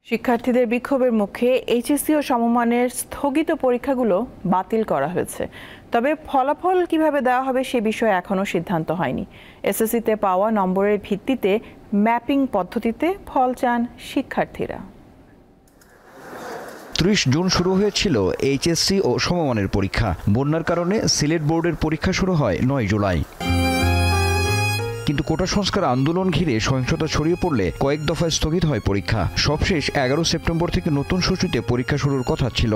শিক্ষার্থীদের বিক্ষোভের মুখে এইচএসসি ও সমমানের স্থগিত পরীক্ষাগুলো বাতিল করা হয়েছে। তবে ফলাফল কিভাবে দেওয়া হবে সে বিষয়ে এখনও সিদ্ধান্ত হয়নি। এসএসসিতে পাওয়া নম্বরের ভিত্তিতে ম্যাপিং পদ্ধতিতে ফল চান শিক্ষার্থীরা। ৩০ জুন শুরু হয়েছিল এইচএসসি ও সমমানের পরীক্ষা। বন্যার কারণে সিলেট বোর্ডের পরীক্ষা শুরু হয় ৯ জুলাই। কিন্তু কোটা সংস্কার আন্দোলন ঘিরে সহিংসতা ছড়িয়ে পড়লে কয়েক দফায় স্থগিত হয় পরীক্ষা। সবশেষ ১১ সেপ্টেম্বর থেকে নতুন সূচিতে পরীক্ষা শুরুর কথা ছিল।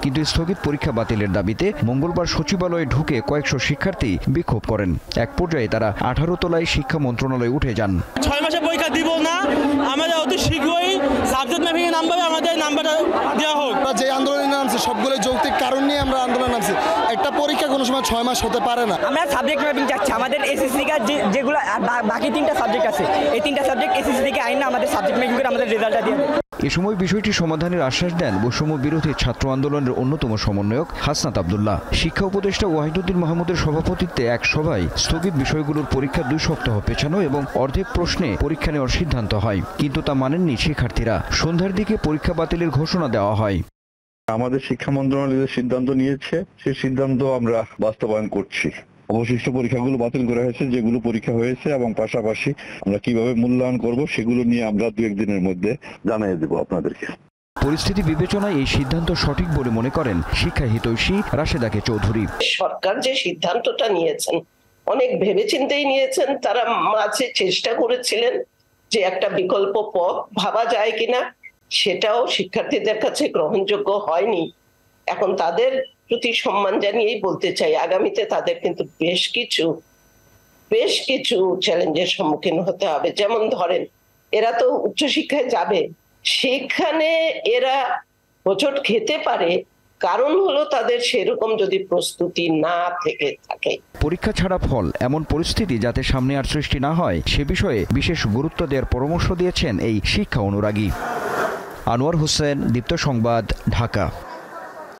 কিন্তু স্থগিত পরীক্ষা বাতিলের দাবিতে মঙ্গলবার সচিবালয়ে ঢুকে কয়েকশো শিক্ষার্থী বিক্ষোভ করেন। এক পর্যায়ে তারা ১৮ তলায় শিক্ষা মন্ত্রণালয়ে উঠে যান। ৬ মাসে পরীক্ষা দিব না, আমাদের অতি শীঘ্রই সাবজেক্ট ম্যাপিং এর নাম্বারে আমাদের নাম্বারটা দেওয়া হোক। আমরা যে আন্দোলনে নামছি সবগুলো যৌক্তিক কারণ নিয়ে আমরা আন্দোলনে নামছি। একটা পরীক্ষা কোনো সময় ৬ মাস হতে পারে না। আমরা সাবজেক্ট ম্যাপিং চাচ্ছি। আমাদের এসএসসি কা যেগুলো বাকি ৩টা সাবজেক্ট আছে, এই ৩টা সাবজেক্ট এসএসসি থেকে আইন না আমাদের সাবজেক্ট ম্যাপিং করে আমাদের রেজাল্টটা দিয়ে দেয়। এ সময় বিষয়টি সমাধানের আশ্বাস দেন বৈষম্য বিরোধী ছাত্র আন্দোলনের অন্যতম সমন্বয়ক হাসনাত আব্দুল্লাহ। শিক্ষা উপদেষ্টা ওয়াহিদুদ্দিন মাহমুদের সভাপতিত্বে এক সভায় স্থগিত বিষয়গুলোর পরীক্ষা ২ সপ্তাহ পেছানো এবং অর্ধেক প্রশ্নে পরীক্ষা নেওয়ার সিদ্ধান্ত হয়, কিন্তু তা মানেননি শিক্ষার্থীরা। সন্ধ্যার দিকে পরীক্ষা বাতিলের ঘোষণা দেওয়া হয়। আমাদের শিক্ষা মন্ত্রণালয় যে সিদ্ধান্ত নিয়েছে সেই সিদ্ধান্ত আমরা বাস্তবায়ন করছি। অবশিষ্ট পরীক্ষাগুলো বাতিল করা হয়েছে, যেগুলো পরীক্ষা হয়েছে, এবং পাশাপাশি আমরা কিভাবে মূল্যায়ন করব সেগুলো নিয়ে আমরা ২-১ দিনের মধ্যে জানিয়ে দেব আপনাদেরকে। পরিস্থিতি বিবেচনায় এই সিদ্ধান্ত সঠিক বলে মনে করেন শিক্ষা হিতৈষী রাশেদা কে চৌধুরী। সরকার যে সিদ্ধান্তটা নিয়েছেন অনেক ভেবেচিন্তেই নিয়েছেন। তারা মাঝে চেষ্টা করেছিলেন যে একটা বিকল্প পথ ভাবা যায় কিনা, সেটাও শিক্ষার্থীদের কাছে গ্রহণযোগ্য হয়নি। এখন তাদের প্রতি সম্মান জানিয়েই বলতে চাই, আগামীতে তাদের কিন্তু বেশ কিছু চ্যালেঞ্জের সম্মুখীন হতে হবে। যেমন ধরেন, এরা তো উচ্চশিক্ষায় যাবে, সেখানে এরা হোঁচট খেতে পারে। কারণ হলো তাদের সেরকম যদি প্রস্তুতি না থেকে থাকে। পরীক্ষা ছাড়া ফল এমন পরিস্থিতি যাতে সামনে আর সৃষ্টি না হয় সে বিষয়ে বিশেষ গুরুত্ব দেওয়ার পরামর্শ দিয়েছেন এই শিক্ষা অনুরাগী। আনোয়ার হোসেন, দীপ্ত সংবাদ, ঢাকা।